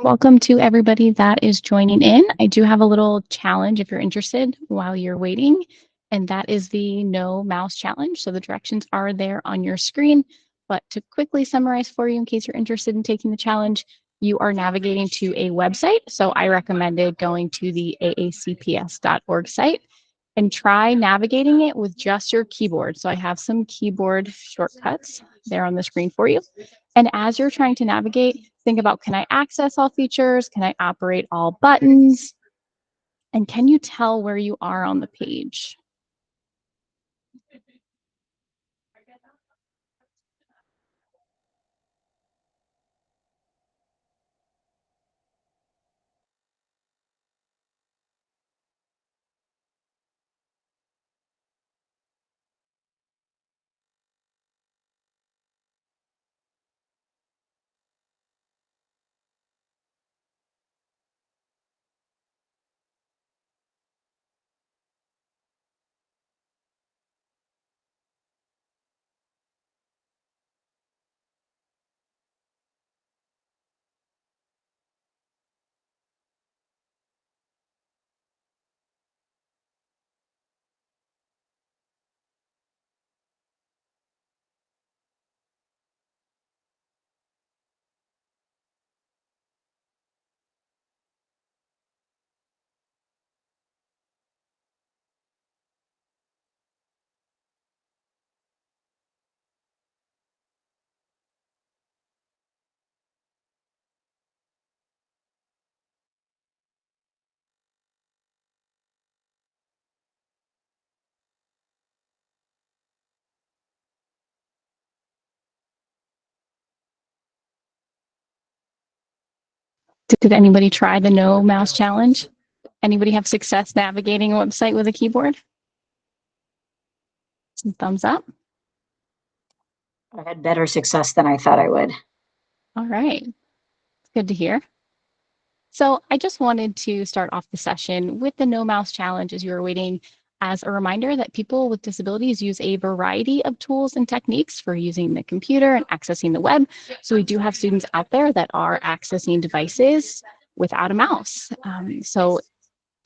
Welcome to everybody that is joining in. I do have a little challenge if you're interested while you're waiting, and that is the no mouse challenge. So the directions are there on your screen, but to quickly summarize for you in case you're interested in taking the challenge, you are navigating to a website. So I recommended going to the aacps.org site and try navigating it with just your keyboard. So I have some keyboard shortcuts there on the screen for you. And as you're trying to navigate, think about, can I access all features? Can I operate all buttons? And can you tell where you are on the page? Did anybody try the no mouse challenge? Anybody have success navigating a website with a keyboard? Some thumbs up. I had better success than I thought I would. All right. It's good to hear. So I just wanted to start off the session with the no mouse challenge as you were waiting, as a reminder that people with disabilities use a variety of tools and techniques for using the computer and accessing the web. So we do have students out there that are accessing devices without a mouse. So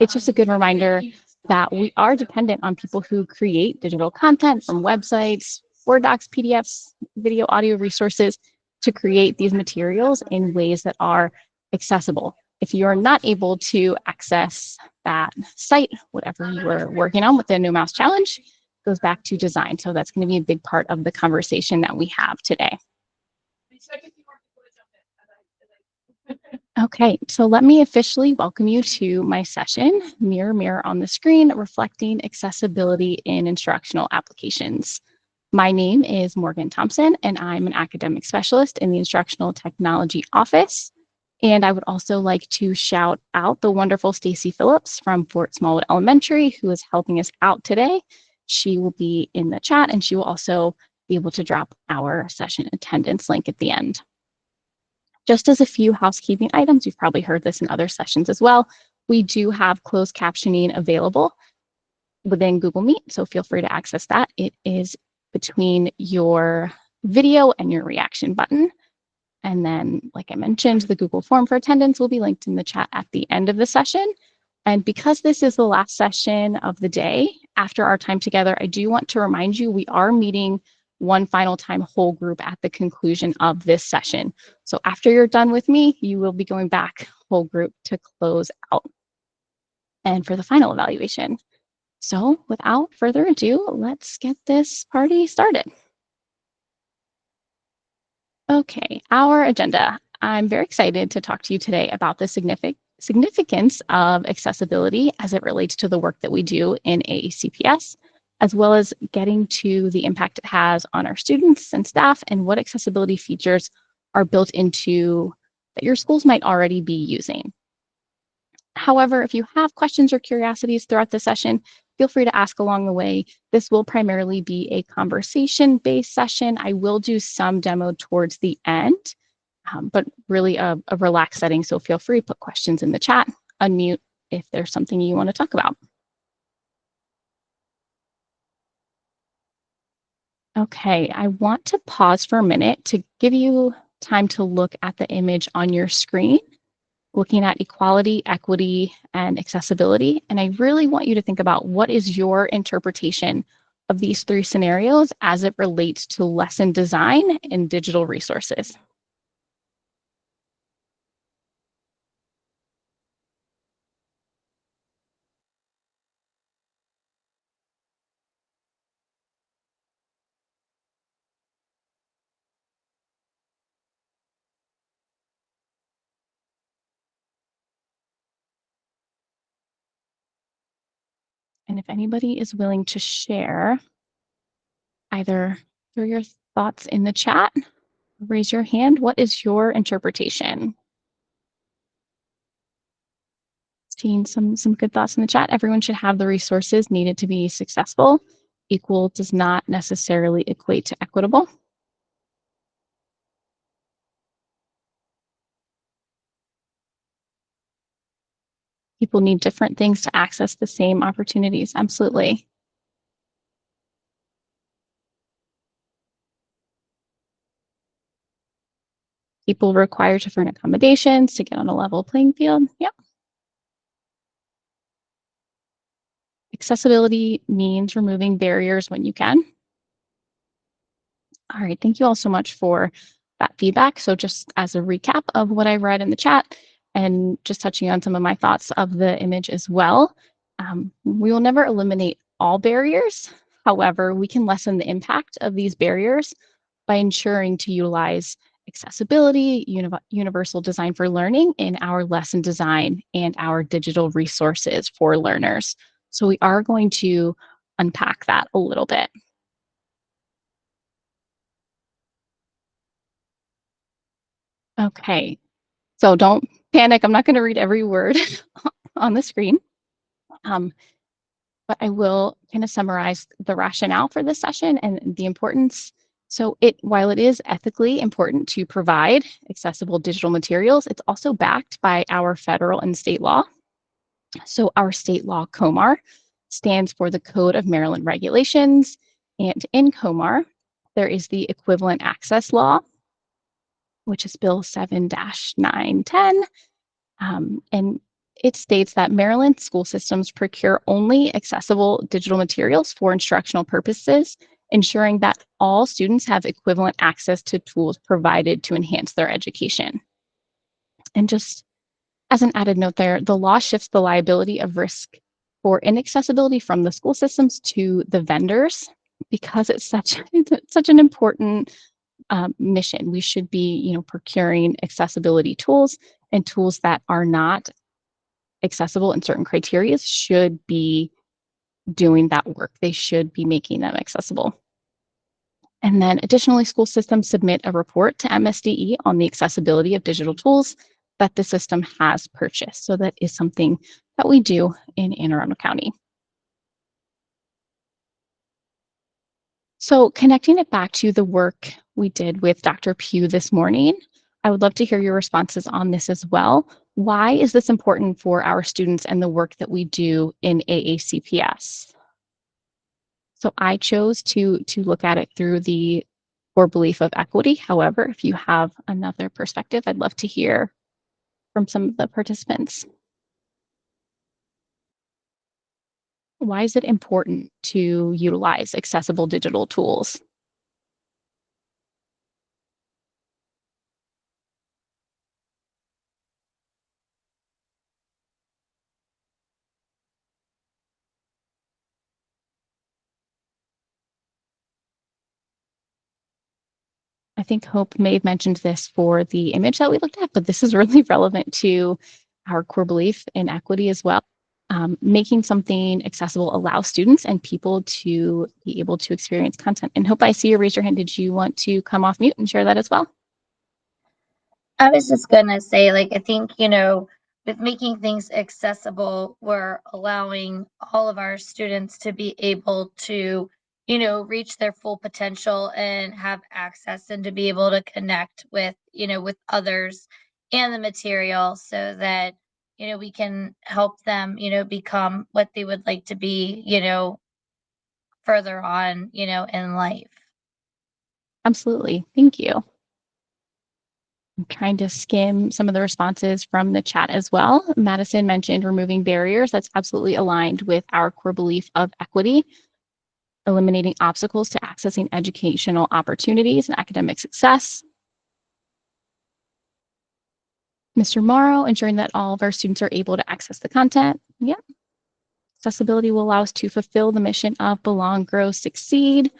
it's just a good reminder that we are dependent on people who create digital content from websites, Word docs, PDFs, video, audio resources to create these materials in ways that are accessible. If you're not able to access that site, whatever you were working on with the No Mouse Challenge, goes back to design. So that's going to be a big part of the conversation that we have today. Okay, so let me officially welcome you to my session, Mirror, Mirror on the Screen, Reflecting Accessibility in Instructional Applications. My name is Morgan Thompson, and I'm an academic specialist in the Instructional Technology Office. And I would also like to shout out the wonderful Stacy Phillips from Fort Smallwood Elementary, who is helping us out today. She will be in the chat, and she will also be able to drop our session attendance link at the end. Just as a few housekeeping items, you've probably heard this in other sessions as well, we do have closed captioning available within Google Meet, so feel free to access that. It is between your video and your reaction button. And then, like I mentioned, the Google form for attendance will be linked in the chat at the end of the session. And because this is the last session of the day, after our time together, I do want to remind you we are meeting one final time whole group at the conclusion of this session. So after you're done with me, you will be going back whole group to close out and for the final evaluation. So without further ado, let's get this party started. Okay, our agenda. I'm very excited to talk to you today about the significance of accessibility as it relates to the work that we do in AACPS, as well as getting to the impact it has on our students and staff and what accessibility features are built into that your schools might already be using. However, if you have questions or curiosities throughout the session, feel free to ask along the way. This will primarily be a conversation-based session. I will do some demo towards the end, but really a relaxed setting. So feel free to put questions in the chat, unmute if there's something you want to talk about. Okay, I want to pause for a minute to give you time to look at the image on your screen. looking at equality, equity, and accessibility. And I really want you to think about what is your interpretation of these three scenarios as it relates to lesson design and digital resources. And if anybody is willing to share, either through your thoughts in the chat, raise your hand. What is your interpretation? Seeing some good thoughts in the chat. Everyone should have the resources needed to be successful. Equal does not necessarily equate to equitable. People need different things to access the same opportunities. Absolutely. People require different accommodations to get on a level playing field. Yep. Accessibility means removing barriers when you can. All right, thank you all so much for that feedback. So just as a recap of what I read in the chat and just touching on some of my thoughts of the image as well, we will never eliminate all barriers. However, we can lessen the impact of these barriers by ensuring to utilize accessibility, universal design for learning in our lesson design and our digital resources for learners. So we are going to unpack that a little bit. Okay, so don't panic. I'm not going to read every word on the screen, but I will kind of summarize the rationale for this session and the importance. So while it is ethically important to provide accessible digital materials, it's also backed by our federal and state law. So our state law, COMAR, stands for the Code of Maryland Regulations. And in COMAR, there is the equivalent access law, which is Bill 7-910. And it states that Maryland school systems procure only accessible digital materials for instructional purposes, ensuring that all students have equivalent access to tools provided to enhance their education. And just as an added note there, the law shifts the liability of risk for inaccessibility from the school systems to the vendors because it's such an important mission. We should be, procuring accessibility tools, and tools that are not accessible in certain criteria should be doing that work. They should be making them accessible. And then additionally, school systems submit a report to MSDE on the accessibility of digital tools that the system has purchased. So that is something that we do in Anne Arundel County. So connecting it back to the work we did with Dr. Pugh this morning, I would love to hear your responses on this as well. Why is this important for our students and the work that we do in AACPS? So I chose to look at it through the core belief of equity. However, if you have another perspective, I'd love to hear from some of the participants. Why is it important to utilize accessible digital tools? I think Hope may have mentioned this for the image that we looked at, but this is really relevant to our core belief in equity as well. Making something accessible allows students and people to be able to experience content. And Hope, I see you raise your hand. Did you want to come off mute and share that as well? I was just gonna say, like, I think, with making things accessible, we're allowing all of our students to be able to, reach their full potential and have access and to be able to connect with others and the material so that, we can help them, become what they would like to be, further on, in life. Absolutely. Thank you. I'm trying to skim some of the responses from the chat as well. Madison mentioned removing barriers. That's absolutely aligned with our core belief of equity, eliminating obstacles to accessing educational opportunities and academic success. Mr. Morrow, ensuring that all of our students are able to access the content. Yep. Accessibility will allow us to fulfill the mission of belong, grow, succeed.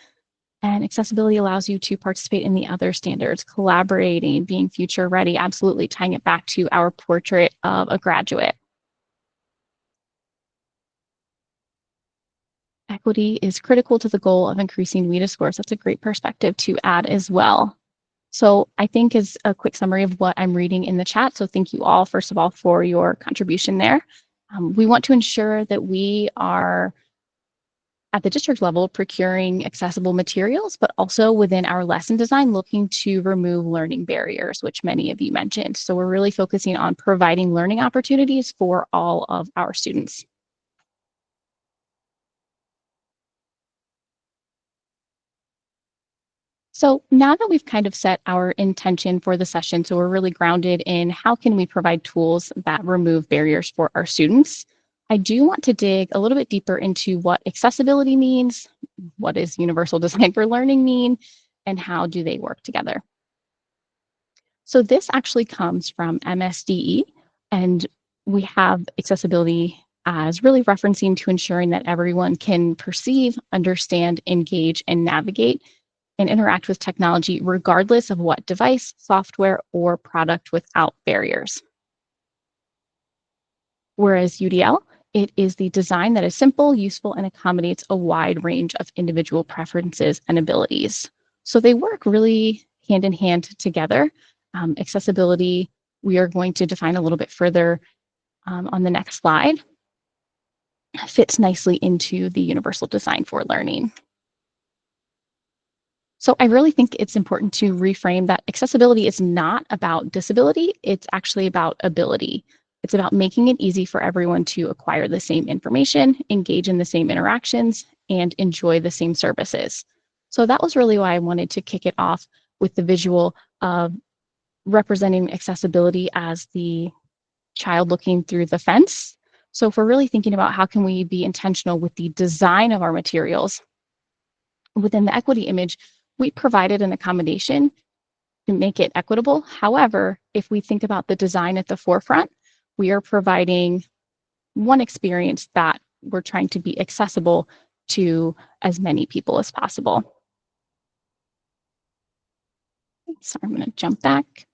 And accessibility allows you to participate in the other standards, collaborating, being future ready, absolutely tying it back to our portrait of a graduate. Equity is critical to the goal of increasing WIDA scores. That's a great perspective to add as well. So I think is a quick summary of what I'm reading in the chat. So thank you all, first of all, for your contribution there. We want to ensure that we are at the district level procuring accessible materials, but also within our lesson design, looking to remove learning barriers, which many of you mentioned. So we're really focusing on providing learning opportunities for all of our students. So now that we've kind of set our intention for the session, so we're really grounded in how can we provide tools that remove barriers for our students, I do want to dig a little bit deeper into what accessibility means, what does universal design for learning mean, and how do they work together. So this actually comes from MSDE, and we have accessibility as really referencing to ensuring that everyone can perceive, understand, engage, and navigate and interact with technology regardless of what device, software, or product without barriers. Whereas UDL, it is the design that is simple, useful, and accommodates a wide range of individual preferences and abilities. So they work really hand in hand together. Accessibility, we are going to define a little bit further on the next slide, fits nicely into the universal design for learning. So I really think it's important to reframe that accessibility is not about disability, it's actually about ability. It's about making it easy for everyone to acquire the same information, engage in the same interactions, and enjoy the same services. So that was really why I wanted to kick it off with the visual of representing accessibility as the child looking through the fence. So if we're really thinking about how can we be intentional with the design of our materials, within the equity image, we provided an accommodation to make it equitable. However, if we think about the design at the forefront, we are providing one experience that we're trying to be accessible to as many people as possible. So I'm going to jump back.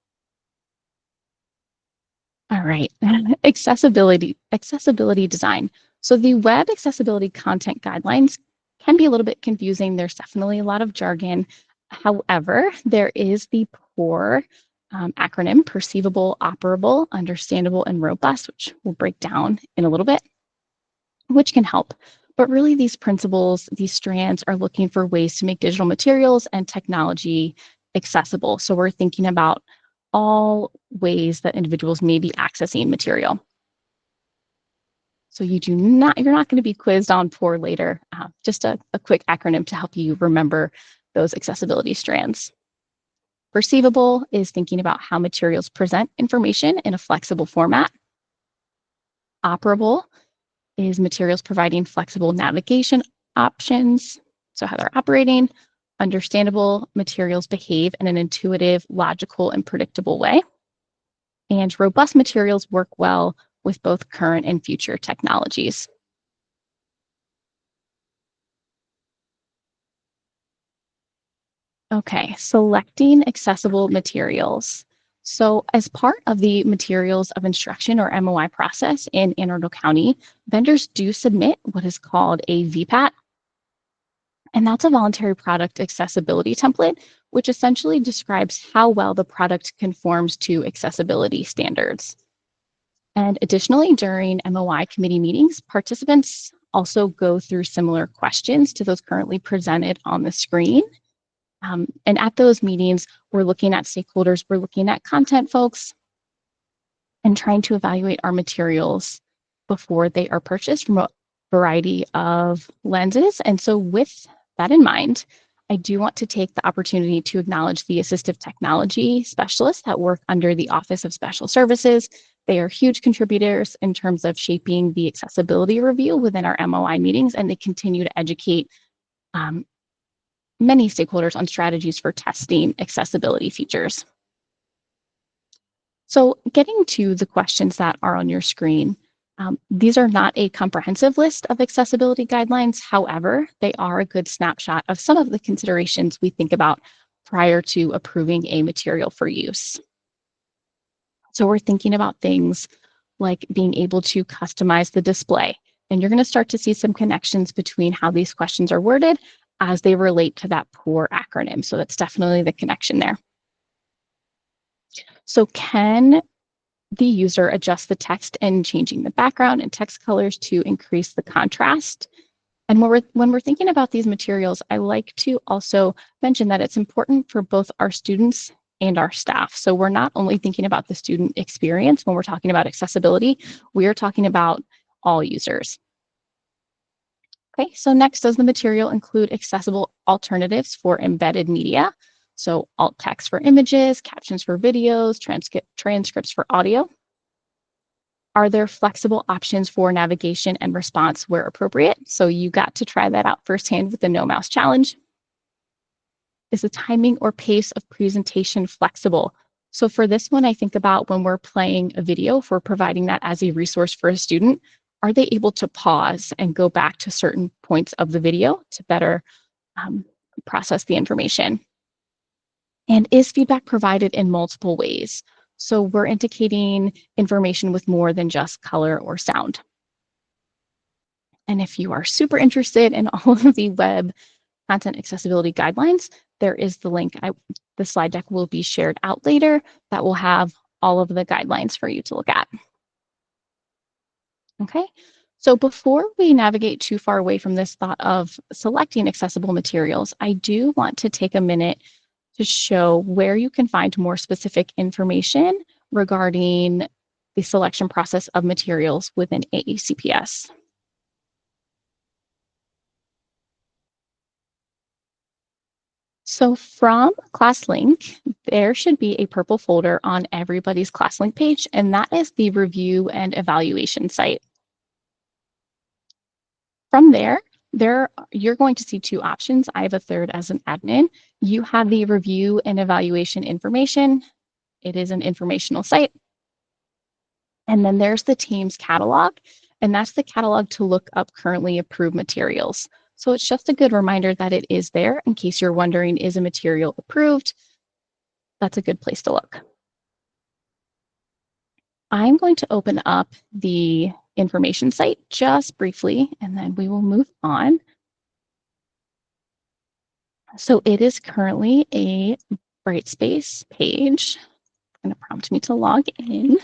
All right, accessibility design. So the web accessibility content guidelines can be a little bit confusing. There's definitely a lot of jargon. However, there is the POUR acronym, perceivable, operable, understandable, and robust, which we'll break down in a little bit, which can help. But really these principles, these strands are looking for ways to make digital materials and technology accessible. So we're thinking about all ways that individuals may be accessing material. So you're not going to be quizzed on POUR later, just a quick acronym to help you remember those accessibility strands. Perceivable is thinking about how materials present information in a flexible format. Operable is materials providing flexible navigation options, so how they're operating. Understandable, materials behave in an intuitive, logical, and predictable way. And robust materials work well with both current and future technologies. Okay, selecting accessible materials. So as part of the materials of instruction or MOI process in Anne Arundel County, vendors do submit what is called a VPAT, and that's a voluntary product accessibility template, which essentially describes how well the product conforms to accessibility standards. And additionally, during MOI committee meetings, participants also go through similar questions to those currently presented on the screen. And at those meetings, we're looking at stakeholders, we're looking at content folks, and trying to evaluate our materials before they are purchased from a variety of lenses. And so with that in mind, I do want to take the opportunity to acknowledge the assistive technology specialists that work under the Office of Special Services. They are huge contributors in terms of shaping the accessibility review within our MOI meetings, and they continue to educate many stakeholders on strategies for testing accessibility features. So getting to the questions that are on your screen, these are not a comprehensive list of accessibility guidelines. However, they are a good snapshot of some of the considerations we think about prior to approving a material for use. So we're thinking about things like being able to customize the display. And you're going to start to see some connections between how these questions are worded as they relate to that POUR acronym. So that's definitely the connection there. So can the user adjust the text and changing the background and text colors to increase the contrast? And when we're thinking about these materials, I like to also mention that it's important for both our students and our staff. So we're not only thinking about the student experience when we're talking about accessibility, we are talking about all users. Okay, so next, does the material include accessible alternatives for embedded media? So alt text for images, captions for videos, transcripts for audio. Are there flexible options for navigation and response where appropriate? So you got to try that out firsthand with the No Mouse Challenge. Is the timing or pace of presentation flexible? So for this one, I think about when we're playing a video, if we're providing that as a resource for a student, are they able to pause and go back to certain points of the video to better process the information? And is feedback provided in multiple ways? So we're indicating information with more than just color or sound. And if you are super interested in all of the web content accessibility guidelines, there is the link. The slide deck will be shared out later that will have all of the guidelines for you to look at. Okay, so before we navigate too far away from this thought of selecting accessible materials, I do want to take a minute to show where you can find more specific information regarding the selection process of materials within AACPS. So from ClassLink, there should be a purple folder on everybody's ClassLink page, and that is the review and evaluation site. From there, you're going to see two options. I have a third as an admin. You have the review and evaluation information. It is an informational site. And then there's the team's catalog, and that's the catalog to look up currently approved materials. So it's just a good reminder that it is there in case you're wondering, is a material approved? That's a good place to look. I'm going to open up the information site just briefly, and then we will move on. So it is currently a Brightspace page. It's going to prompt me to log in.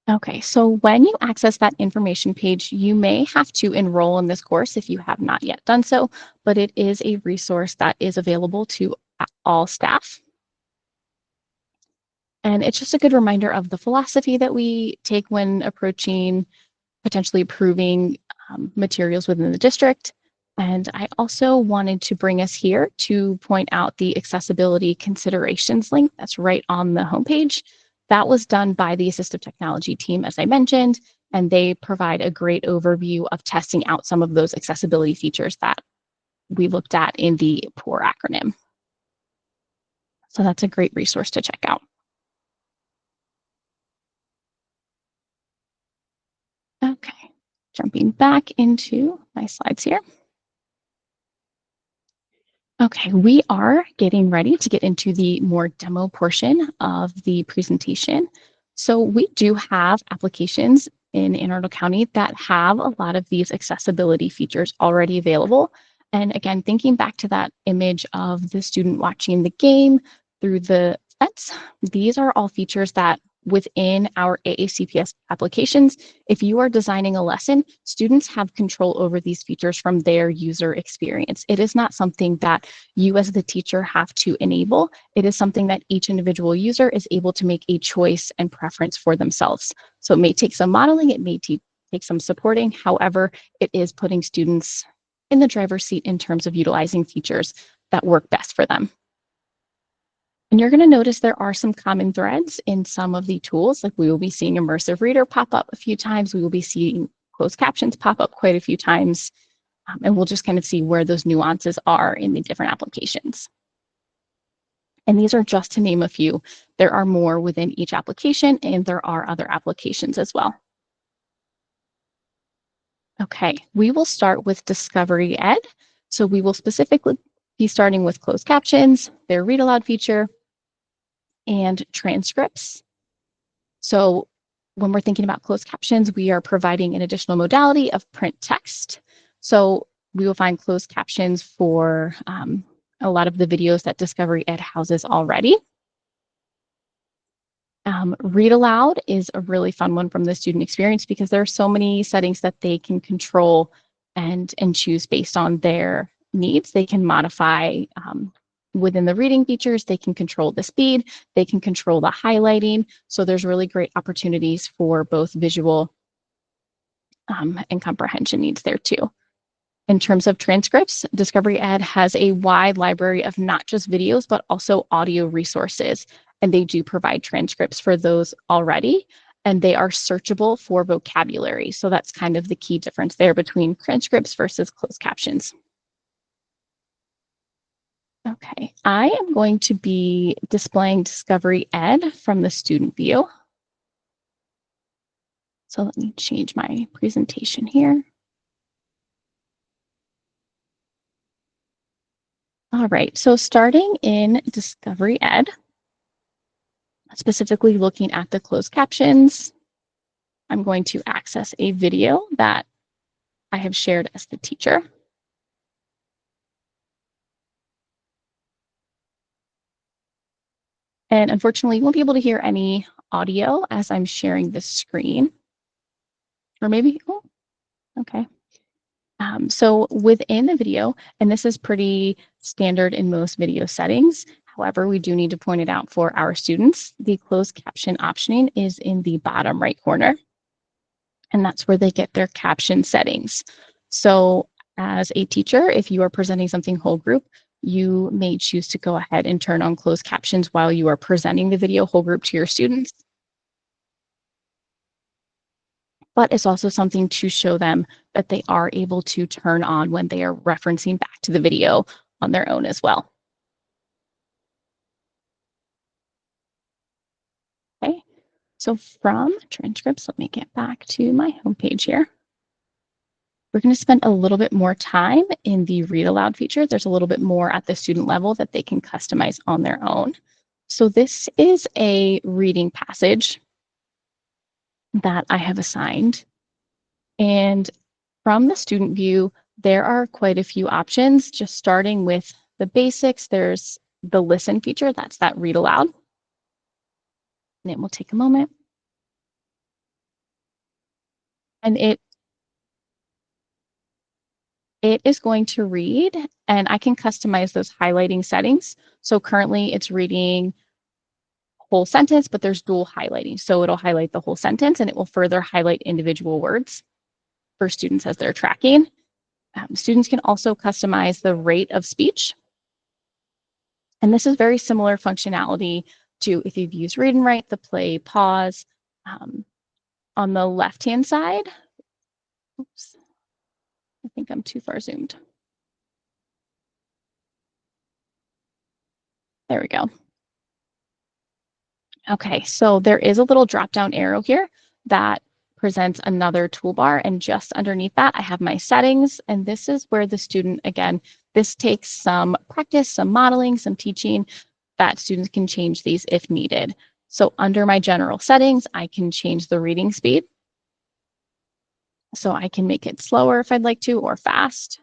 Okay, so when you access that information page, you may have to enroll in this course if you have not yet done so, but it is a resource that is available to all staff. And it's just a good reminder of the philosophy that we take when approaching potentially approving materials within the district. And I also wanted to bring us here to point out the accessibility considerations link that's right on the homepage. That was done by the assistive technology team, as I mentioned, and they provide a great overview of testing out some of those accessibility features that we looked at in the POUR acronym. So that's a great resource to check out. Okay, jumping back into my slides here. Okay, we are getting ready to get into the more demo portion of the presentation. So we do have applications in Anne Arundel County that have a lot of these accessibility features already available. And again, thinking back to that image of the student watching the game through the fence, these are all features that within our AACPS applications, if you are designing a lesson, students have control over these features from their user experience. It is not something that you as the teacher have to enable. It is something that each individual user is able to make a choice and preference for themselves. So it may take some modeling, it may take some supporting. However, it is putting students in the driver's seat in terms of utilizing features that work best for them. And you're going to notice there are some common threads in some of the tools. Like we will be seeing immersive reader pop up a few times. We will be seeing closed captions pop up quite a few times. And we'll just kind of see where those nuances are in the different applications. And these are just to name a few. There are more within each application, and there are other applications as well. Okay, we will start with Discovery Ed. So we will specifically be starting with closed captions, their read aloud feature, and transcripts. So when we're thinking about closed captions, we are providing an additional modality of print text. So we will find closed captions for a lot of the videos that Discovery Ed houses already. Read aloud is a really fun one from the student experience because there are so many settings that they can control and choose based on their needs. They can modify within the reading features, they can control the speed, they can control the highlighting. So there's really great opportunities for both visual and comprehension needs there too. In terms of transcripts, Discovery Ed has a wide library of not just videos, but also audio resources. And they do provide transcripts for those already. And they are searchable for vocabulary. So that's kind of the key difference there between transcripts versus closed captions. Okay, I am going to be displaying Discovery Ed from the student view. So let me change my presentation here. All right, so starting in Discovery Ed, specifically looking at the closed captions, I'm going to access a video that I have shared as the teacher. And unfortunately, you won't be able to hear any audio as I'm sharing this screen. Or maybe, oh, okay. So within the video, and this is pretty standard in most video settings, however, we do need to point it out for our students. The closed caption optioning is in the bottom right corner, and that's where they get their caption settings. So as a teacher, if you are presenting something whole group, you may choose to go ahead and turn on closed captions while you are presenting the video whole group to your students. But it's also something to show them that they are able to turn on when they are referencing back to the video on their own as well. Okay, so from transcripts, let me get back to my homepage here. We're going to spend a little bit more time in the read aloud feature. There's a little bit more at the student level that they can customize on their own. So this is a reading passage that I have assigned. And from the student view, there are quite a few options, just starting with the basics. There's the listen feature, that's that read aloud. And it will take a moment. And it is going to read, and I can customize those highlighting settings. So currently it's reading whole sentence, but there's dual highlighting. So it'll highlight the whole sentence and it will further highlight individual words for students as they're tracking. Students can also customize the rate of speech. And this is very similar functionality to if you've used read and write, the play, pause. On the left-hand side, oops, I think I'm too far zoomed. There we go. Okay, so there is a little drop-down arrow here that presents another toolbar, and just underneath that, I have my settings, and this is where the student, again, this takes some practice, some modeling, some teaching, that students can change these if needed. So under my general settings, I can change the reading speed. So I can make it slower if I'd like to, or fast.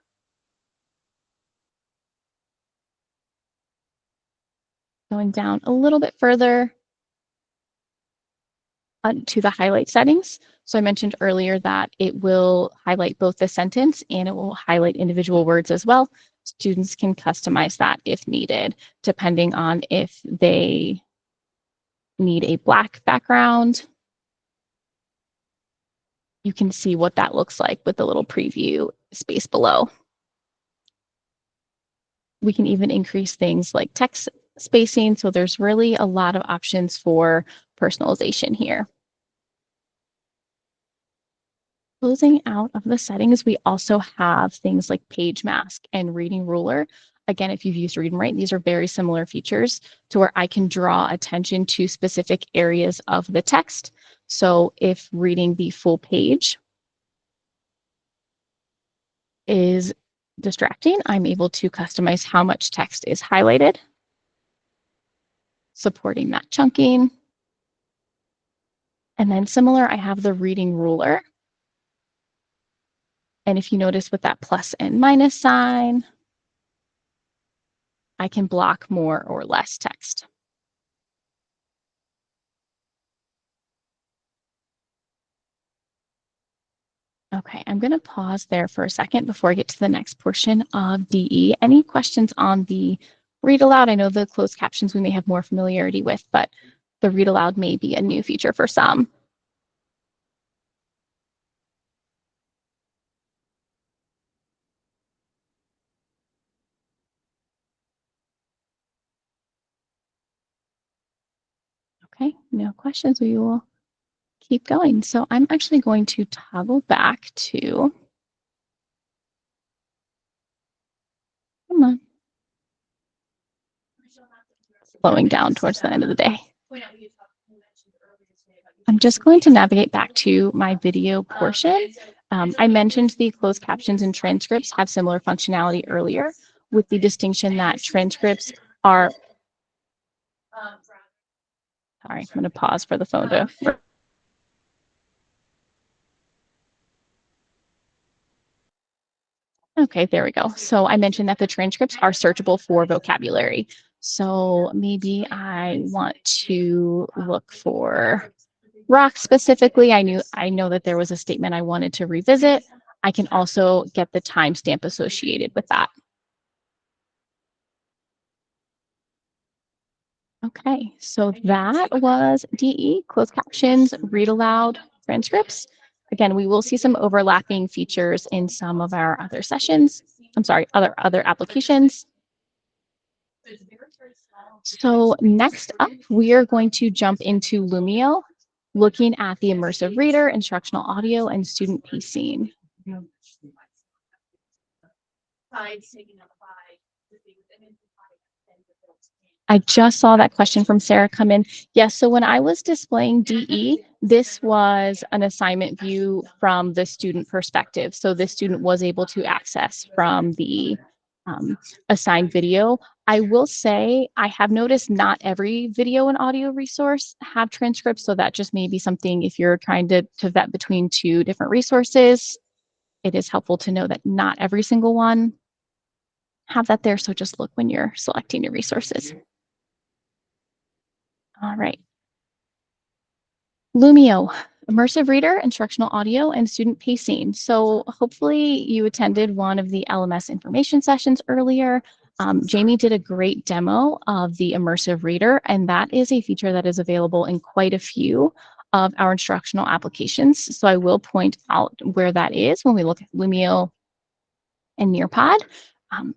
Going down a little bit further, to the highlight settings. So I mentioned earlier that it will highlight both the sentence and it will highlight individual words as well. Students can customize that if needed, depending on if they need a black background. You can see what that looks like with the little preview space below. We can even increase things like text spacing. So there's really a lot of options for personalization here. Closing out of the settings, we also have things like page mask and reading ruler. Again, if you've used Read and Write, these are very similar features to where I can draw attention to specific areas of the text. So if reading the full page is distracting, I'm able to customize how much text is highlighted, supporting that chunking. And then similar, I have the reading ruler. And if you notice with that plus and minus sign, I can block more or less text. Okay, I'm going to pause there for a second before I get to the next portion of DE. Any questions on the read aloud? I know the closed captions we may have more familiarity with, but the read aloud may be a new feature for some. Okay, no questions. We will keep going. So I'm actually going to toggle back to, come on, slowing down towards the end of the day. I'm just going to navigate back to my video portion. I mentioned the closed captions and transcripts have similar functionality earlier, with the distinction that transcripts are, sorry, I'm going to pause for the phone to. Okay, there we go. So I mentioned that the transcripts are searchable for vocabulary. So maybe I want to look for rock specifically. I know that there was a statement I wanted to revisit. I can also get the timestamp associated with that. Okay, so that was DE, closed captions, read aloud, transcripts. Again, we will see some overlapping features in some of our other sessions. I'm sorry, other applications. So next up, we are going to jump into Lumio, looking at the immersive reader, instructional audio, and student pacing. I just saw that question from Sarah come in. Yes, so when I was displaying DE, this was an assignment view from the student perspective. So the student was able to access from the assigned video. I will say I have noticed not every video and audio resource have transcripts. So that just may be something if you're trying to vet between two different resources, it is helpful to know that not every single one have that there. So just look when you're selecting your resources. All right. Lumio, immersive reader, instructional audio, and student pacing. So hopefully you attended one of the LMS information sessions earlier. Jamie did a great demo of the immersive reader, and that is a feature that is available in quite a few of our instructional applications. So I will point out where that is when we look at Lumio and Nearpod.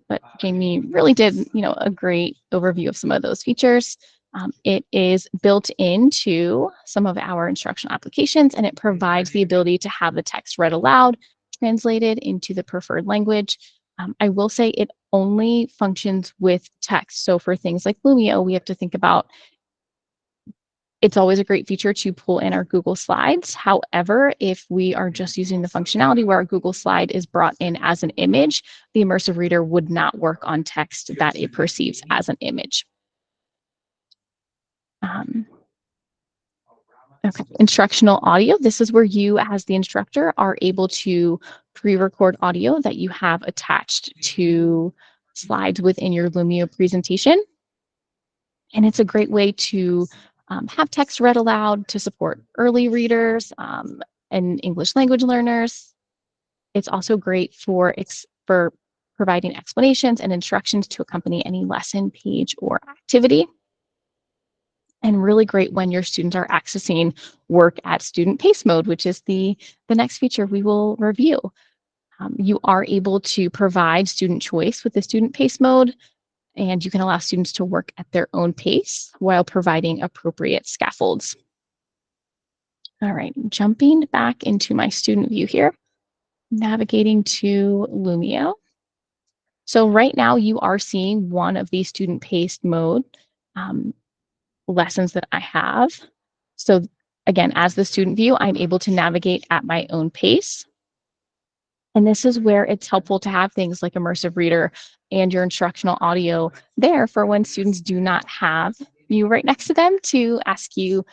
But Jamie really did, a great overview of some of those features. It is built into some of our instructional applications, and it provides the ability to have the text read aloud, translated into the preferred language. I will say it only functions with text. So for things like Lumio, we have to think about it's always a great feature to pull in our Google Slides. However, if we are just using the functionality where our Google slide is brought in as an image, the immersive reader would not work on text that it perceives as an image. Okay, instructional audio. This is where you, as the instructor, are able to pre-record audio that you have attached to slides within your Lumio presentation. And it's a great way to have text read aloud to support early readers and English language learners. It's also great for providing explanations and instructions to accompany any lesson, page, or activity. And really great when your students are accessing work at student pace mode, which is the next feature we will review. You are able to provide student choice with the student pace mode, and you can allow students to work at their own pace while providing appropriate scaffolds. All right, jumping back into my student view here, navigating to Lumio. So right now you are seeing one of these student paced mode lessons that I have. So again, as the student view, I'm able to navigate at my own pace. And this is where it's helpful to have things like immersive reader and your instructional audio there for when students do not have you right next to them to ask you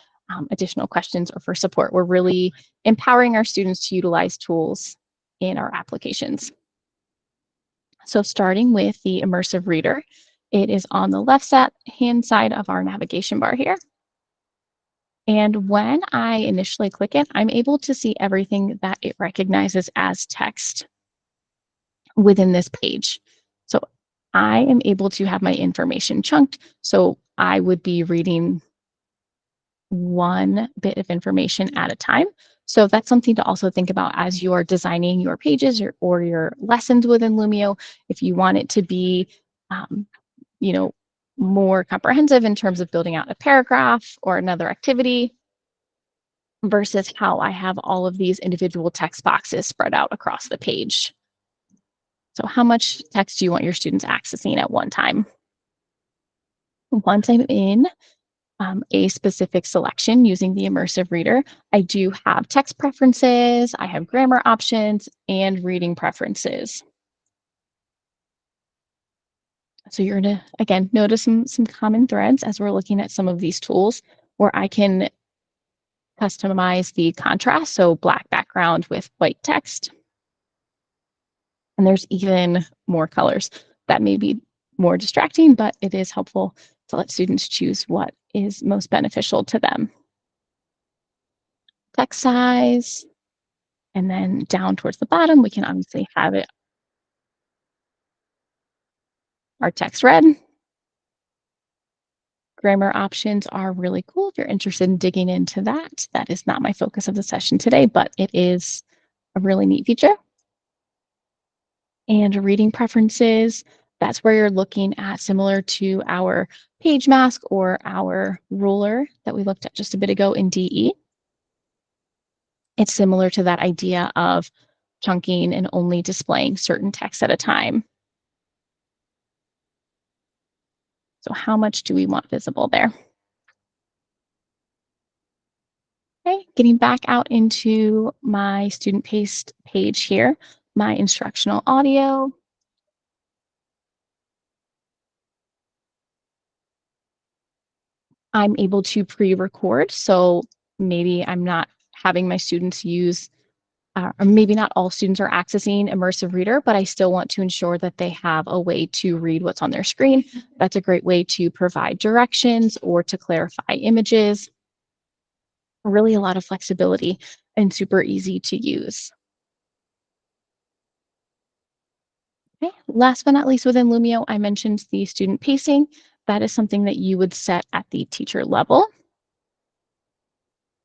additional questions or for support. We're really empowering our students to utilize tools in our applications. So starting with the immersive reader, it is on the left hand side of our navigation bar here. And when I initially click it, I'm able to see everything that it recognizes as text within this page. So I am able to have my information chunked. So I would be reading one bit of information at a time. So that's something to also think about as you are designing your pages or your lessons within Lumio. If you want it to be, you know, more comprehensive in terms of building out a paragraph or another activity versus how I have all of these individual text boxes spread out across the page. So how much text do you want your students accessing at one time? Once I'm in a specific selection using the immersive reader, I do have text preferences, I have grammar options, and reading preferences. So you're gonna, again, notice some common threads as we're looking at some of these tools where I can customize the contrast, so black background with white text. And there's even more colors that may be more distracting, but it is helpful to let students choose what is most beneficial to them. Text size, and then down towards the bottom, we can obviously have it, our text read. Grammar options are really cool if you're interested in digging into that. That is not my focus of the session today, but it is a really neat feature. And reading preferences, that's where you're looking at, similar to our page mask or our ruler that we looked at just a bit ago in DE. It's similar to that idea of chunking and only displaying certain text at a time. So how much do we want visible there? Okay, getting back out into my student paced page here, my instructional audio. I'm able to pre-record, so maybe I'm not having my students use, or maybe not all students are accessing immersive reader, but I still want to ensure that they have a way to read what's on their screen. That's a great way to provide directions or to clarify images. Really a lot of flexibility and super easy to use. Okay. Last but not least, within Lumio, I mentioned the student pacing. That is something that you would set at the teacher level.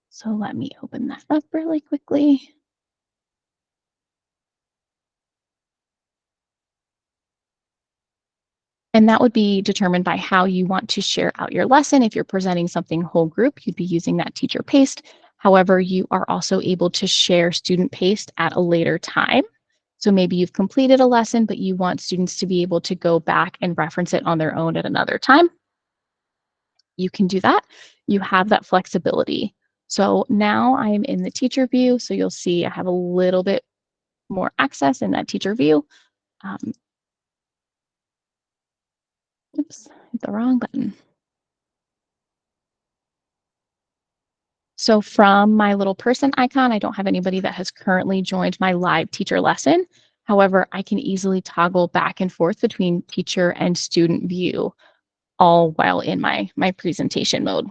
So let me open that up really quickly. And that would be determined by how you want to share out your lesson. If you're presenting something whole group, you'd be using that teacher paced. However, you are also able to share student paced at a later time. So maybe you've completed a lesson, but you want students to be able to go back and reference it on their own at another time. You can do that. You have that flexibility. So now I am in the teacher view. So you'll see I have a little bit more access in that teacher view. Oops, hit the wrong button. So from my little person icon, I don't have anybody that has currently joined my live teacher lesson. However, I can easily toggle back and forth between teacher and student view, all while in my presentation mode.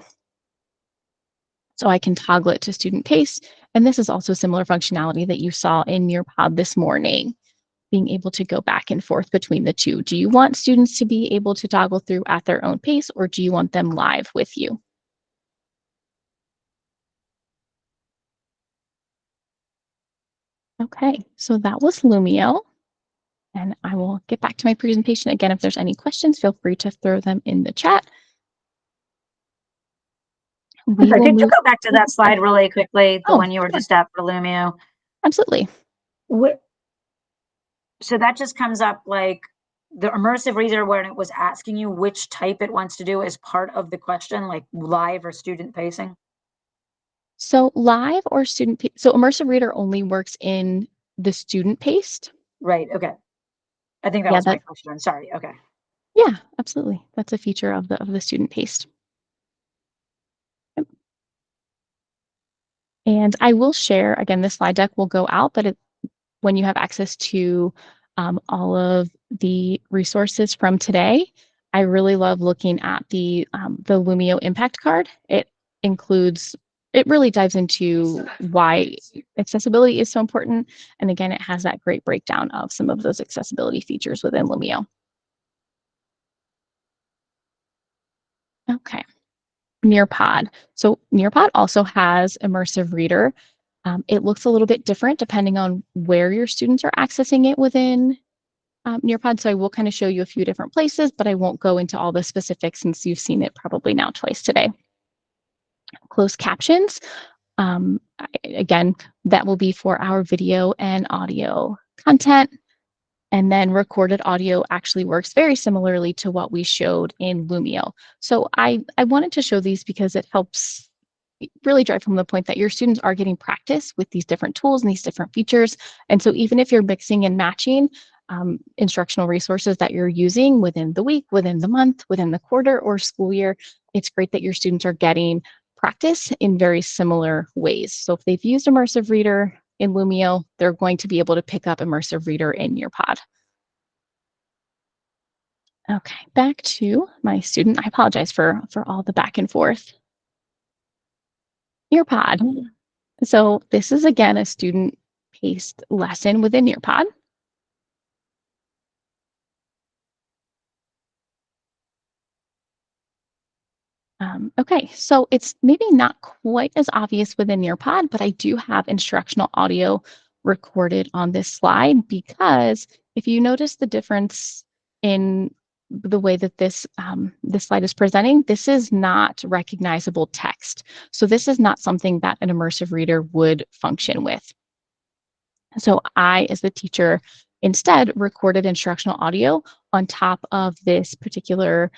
So I can toggle it to student pace. And this is also similar functionality that you saw in Nearpod this morning, being able to go back and forth between the two. Do you want students to be able to toggle through at their own pace, or do you want them live with you? Okay, so that was Lumio. And I will get back to my presentation. Again, if there's any questions, feel free to throw them in the chat. We Sorry, will could you move. go back to that slide really quickly, the Oh, one you were sure. just at for Lumio? Absolutely. So that just comes up like the immersive reader when it was asking you which type it wants to do as part of the question, like live or student pacing? So live or so immersive reader only works in the student paced. Right, okay. I think that Yeah, was my question. Sorry, okay. yeah, absolutely. That's a feature of the student paced. Yep. And I will share, again, this slide deck will go out, but when you have access to all of the resources from today, I really love looking at the Lumio impact card. It really dives into why accessibility is so important. And again, it has that great breakdown of some of those accessibility features within Lumio. Okay. Nearpod. So Nearpod also has immersive reader. It looks a little bit different depending on where your students are accessing it within Nearpod. So I will kind of show you a few different places, but I won't go into all the specifics since you've seen it probably now twice today. Closed captions. Again, that will be for our video and audio content. And then recorded audio actually works very similarly to what we showed in Lumio. So I wanted to show these because it helps really drive home the point that your students are getting practice with these different tools and these different features. And so even if you're mixing and matching instructional resources that you're using within the week, within the month, within the quarter or school year, it's great that your students are getting practice in very similar ways. So if they've used Immersive Reader in Lumio, they're going to be able to pick up Immersive Reader in Nearpod. Okay, back to my student. I apologize for all the back and forth. Nearpod. So this is again a student-paced lesson within Nearpod. Okay, so it's maybe not quite as obvious within Nearpod, but I do have instructional audio recorded on this slide because if you notice the difference in the way that this slide is presenting, this is not recognizable text. So this is not something that an immersive reader would function with. So I, as the teacher, instead recorded instructional audio on top of this particular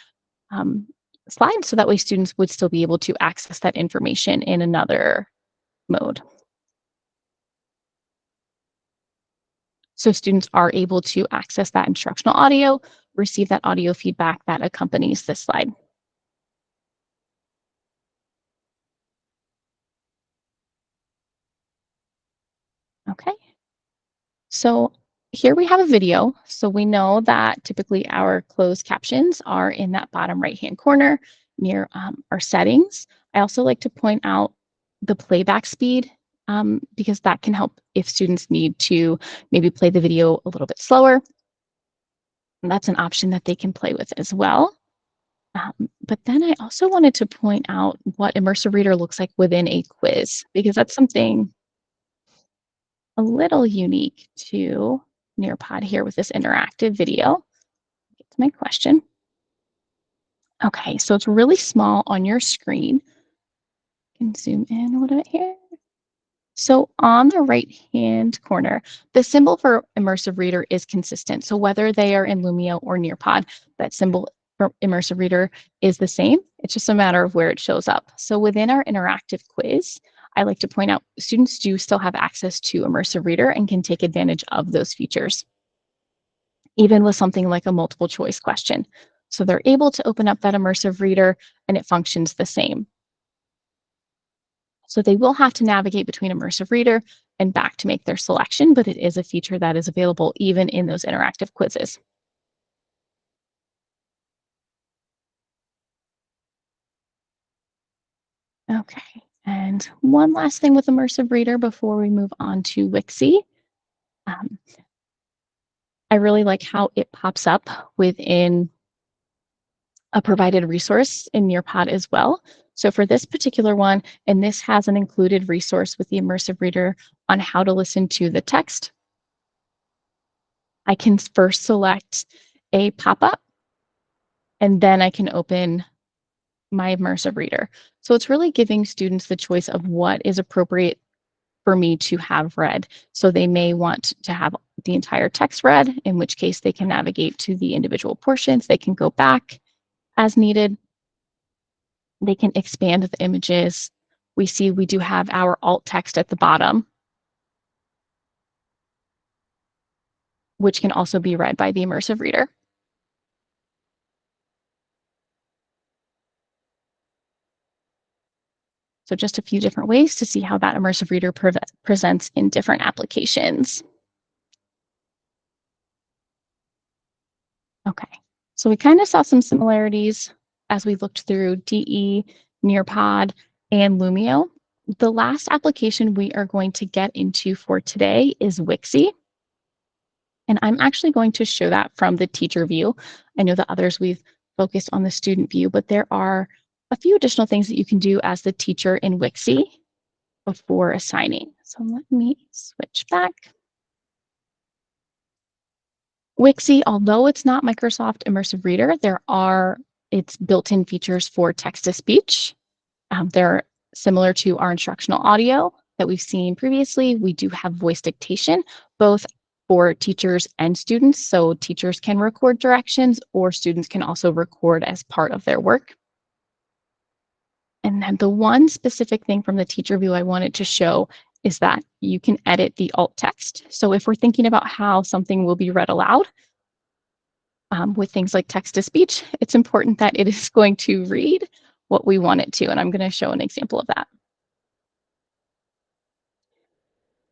um, slide so that way students would still be able to access that information in another mode. So students are able to access that instructional audio, receive that audio feedback that accompanies this slide. Okay. So here we have a video. So we know that typically our closed captions are in that bottom right-hand corner near our settings. I also like to point out the playback speed because that can help if students need to maybe play the video a little bit slower. And that's an option that they can play with as well. But then I also wanted to point out what Immersive Reader looks like within a quiz, because that's something a little unique to Nearpod here with this interactive video. Get to my question. Okay, so it's really small on your screen. I can zoom in a little bit here. So on the right-hand corner, the symbol for Immersive Reader is consistent. So whether they are in Lumio or Nearpod, that symbol for Immersive Reader is the same. It's just a matter of where it shows up. So within our interactive quiz, I like to point out students do still have access to Immersive Reader and can take advantage of those features, even with something like a multiple choice question. So they're able to open up that Immersive Reader and it functions the same. So they will have to navigate between Immersive Reader and back to make their selection, but it is a feature that is available even in those interactive quizzes. Okay, And one last thing with Immersive Reader before we move on to Wixie. I really like how it pops up within a provided resource in Nearpod as well. So for this particular one, and this has an included resource with the Immersive Reader on how to listen to the text, I can first select a pop-up, and then I can open my Immersive Reader. So it's really giving students the choice of what is appropriate for me to have read. So they may want to have the entire text read, in which case they can navigate to the individual portions. They can go back as needed. They can expand the images. We see we do have our alt text at the bottom, which can also be read by the Immersive Reader. So just a few different ways to see how that Immersive Reader presents in different applications. Okay, so we kind of saw some similarities as we looked through DE, Nearpod, and Lumio. The last application we are going to get into for today is Wixie. And I'm actually going to show that from the teacher view. I know the others we've focused on the student view, but there are a few additional things that you can do as the teacher in Wixie before assigning. So let me switch back. Wixie, although it's not Microsoft Immersive Reader, there are its built-in features for text-to-speech. They're similar to our instructional audio that we've seen previously. We do have voice dictation, both for teachers and students. So teachers can record directions, or students can also record as part of their work. And then the one specific thing from the teacher view I wanted to show is that you can edit the alt text. So if we're thinking about how something will be read aloud, with things like text-to-speech, it's important that it is going to read what we want it to. And I'm going to show an example of that.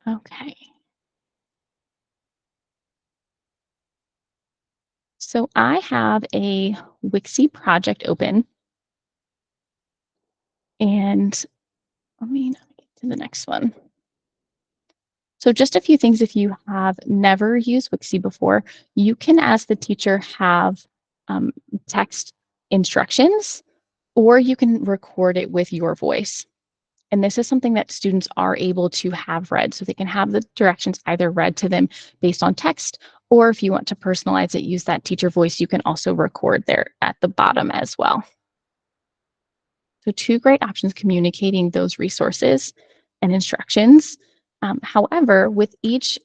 Okay. So I have a Wixie project open. And let me get to the next one. So just a few things, if you have never used Wixie before, you can, as the teacher, have text instructions, or you can record it with your voice. And this is something that students are able to have read. So they can have the directions either read to them based on text, or if you want to personalize it, use that teacher voice, you can also record there at the bottom as well. So two great options communicating those resources and instructions. However, with each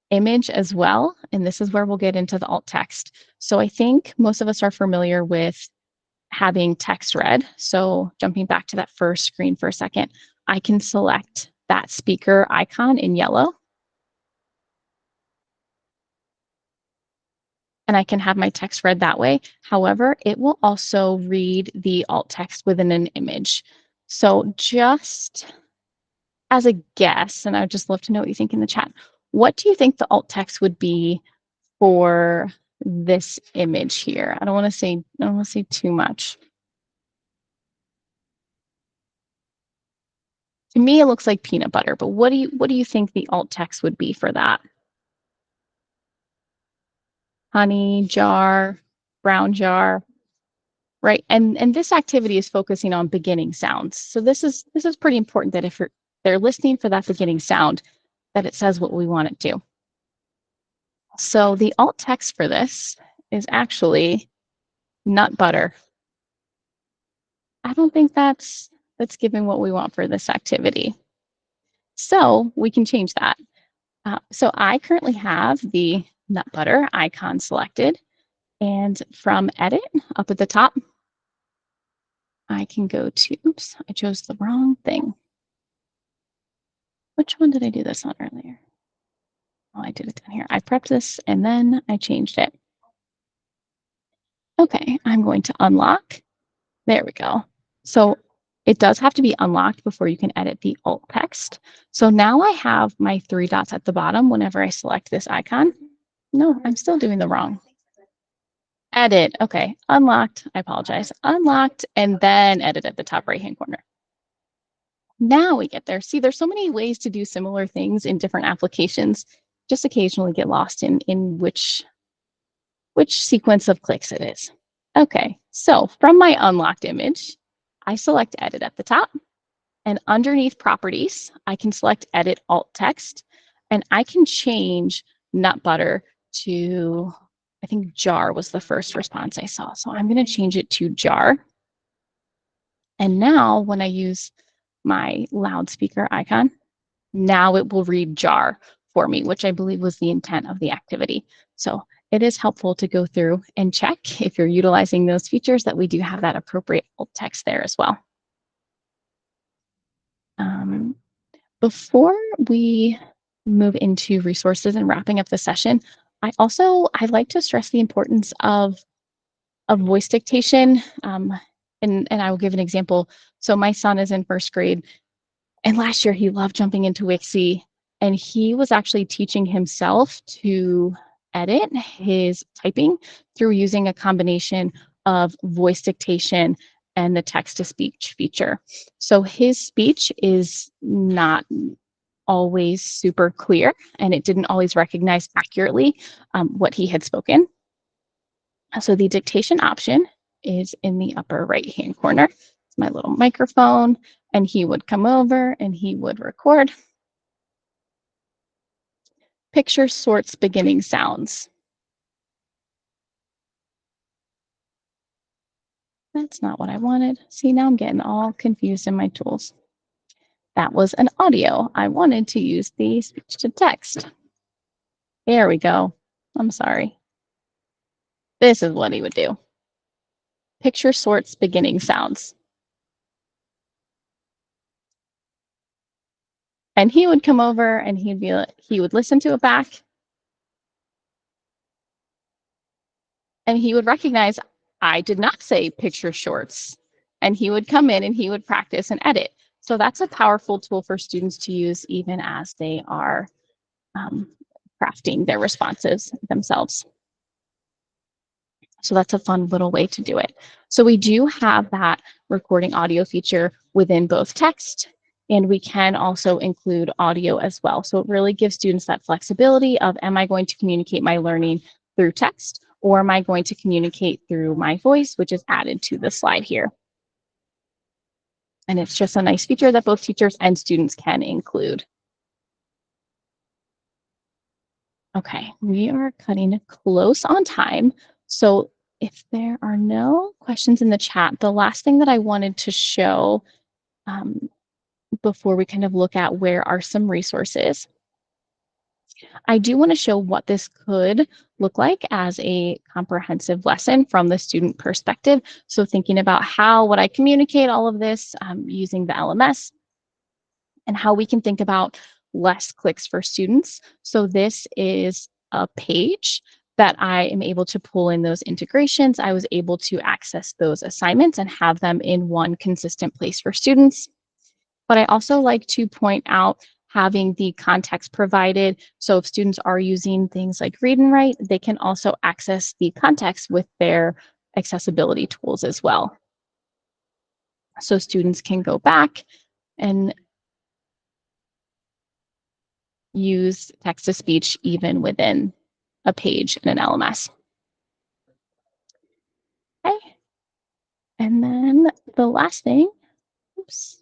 image as well, and this is where we'll get into the alt text. So I think most of us are familiar with having text read. So jumping back to that first screen for a second, I can select that speaker icon in yellow. And I can have my text read that way. However, it will also read the alt text within an image. So just as a guess, and I would just love to know what you think in the chat, what do you think the alt text would be for this image here? I don't want to say too much. To me, it looks like peanut butter, but what do you think the alt text would be for that? Honey, jar, brown jar, right? And this activity is focusing on beginning sounds. So this is pretty important that if they're listening for that beginning sound, that it says what we want it to. So the alt text for this is actually nut butter. I don't think that's giving what we want for this activity. So we can change that. So I currently have the nut butter icon selected, and from edit up at the top, I can go to, oops, I chose the wrong thing. Which one did I do this on earlier? Oh, I did it down here. I prepped this and then I changed it. Okay, I'm going to unlock. There we go. So it does have to be unlocked before you can edit the alt text. So now I have my three dots at the bottom whenever I select this icon. No, I'm still doing the wrong. Edit. Okay, unlocked. I apologize. Unlocked and then edit at the top right-hand corner. Now we get there. See, there's so many ways to do similar things in different applications. Just occasionally get lost in which sequence of clicks it is. Okay, so from my unlocked image, I select edit at the top, and underneath properties, I can select edit alt text, and I can change nut butter to, I think jar was the first response I saw. So I'm going to change it to jar. And now when I use my loudspeaker icon, now it will read jar for me, which I believe was the intent of the activity. So it is helpful to go through and check if you're utilizing those features that we do have that appropriate alt text there as well. Before we move into resources and wrapping up the session, I'd like to stress the importance of voice dictation. And I will give an example. So my son is in first grade, and last year he loved jumping into Wixie, and he was actually teaching himself to edit his typing through using a combination of voice dictation and the text-to-speech feature. So his speech is not always super clear, and it didn't always recognize accurately what he had spoken. So the dictation option is in the upper right-hand corner. It's my little microphone, and he would come over and he would record. Picture sorts beginning sounds. That's not what I wanted. See, now I'm getting all confused in my tools. That was an audio. I wanted to use the speech to text. There we go. I'm sorry. This is what he would do. Picture sorts beginning sounds. And he would come over and he would listen to it back. And he would recognize I did not say picture shorts. And he would come in and he would practice and edit. So that's a powerful tool for students to use even as they are crafting their responses themselves. So that's a fun little way to do it. So we do have that recording audio feature within both text, and we can also include audio as well. So it really gives students that flexibility of, am I going to communicate my learning through text, or am I going to communicate through my voice, which is added to the slide here. And it's just a nice feature that both teachers and students can include. Okay, we are cutting close on time. So if there are no questions in the chat, the last thing that I wanted to show before we kind of look at where are some resources, I do want to show what this could look like as a comprehensive lesson from the student perspective. So thinking about how would I communicate all of this using the LMS, and how we can think about less clicks for students. So this is a page that I am able to pull in those integrations. I was able to access those assignments and have them in one consistent place for students. But I also like to point out having the context provided. So if students are using things like read and write, they can also access the context with their accessibility tools as well. So students can go back and use text-to-speech even within a page in an LMS. Okay. And then the last thing, oops,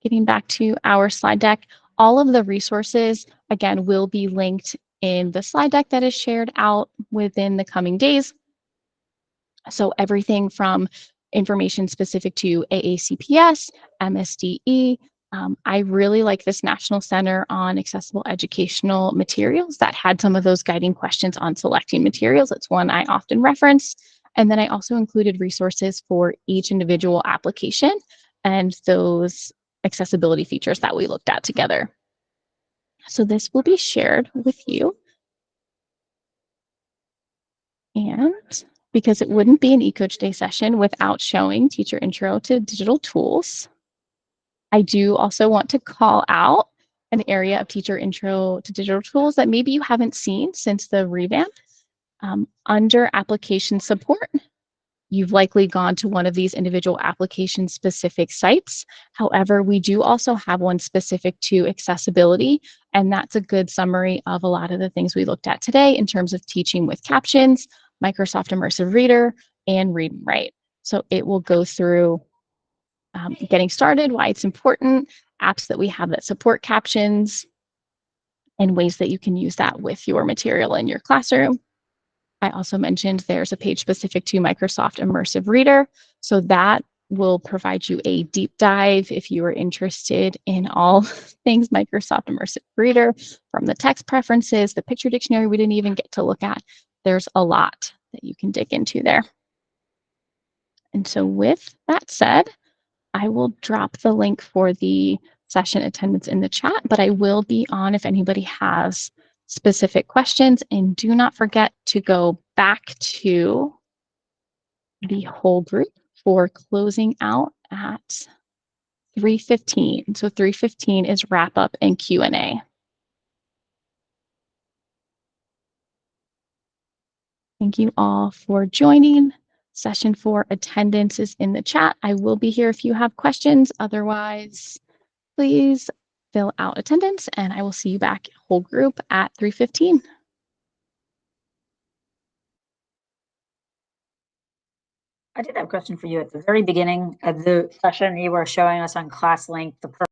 getting back to our slide deck, all of the resources, again, will be linked in the slide deck that is shared out within the coming days. So everything from information specific to AACPS, MSDE. I really like this National Center on Accessible Educational Materials that had some of those guiding questions on selecting materials. It's one I often reference. And then I also included resources for each individual application and those accessibility features that we looked at together. So this will be shared with you. And because it wouldn't be an eCoach Day session without showing Teacher Intro to Digital Tools, I do also want to call out an area of Teacher Intro to Digital Tools that maybe you haven't seen since the revamp. Under Application Support, you've likely gone to one of these individual application specific sites. However, we do also have one specific to accessibility, and that's a good summary of a lot of the things we looked at today in terms of teaching with captions, Microsoft Immersive Reader, and Read and Write. So it will go through getting started, why it's important, apps that we have that support captions, and ways that you can use that with your material in your classroom. I also mentioned there's a page specific to Microsoft Immersive Reader. So that will provide you a deep dive if you are interested in all things Microsoft Immersive Reader, from the text preferences, the picture dictionary we didn't even get to look at. There's a lot that you can dig into there. And so with that said, I will drop the link for the session attendance in the chat, but I will be on if anybody has specific questions. And do not forget to go back to the whole group for closing out at 3:15. So 3:15 is wrap up and Q&A. Thank you all for joining. Session 4 attendance is in the chat. I will be here if you have questions. Otherwise, please fill out attendance, and I will see you back whole group at 3:15. I did have a question for you at the very beginning of the session. You were showing us on ClassLink the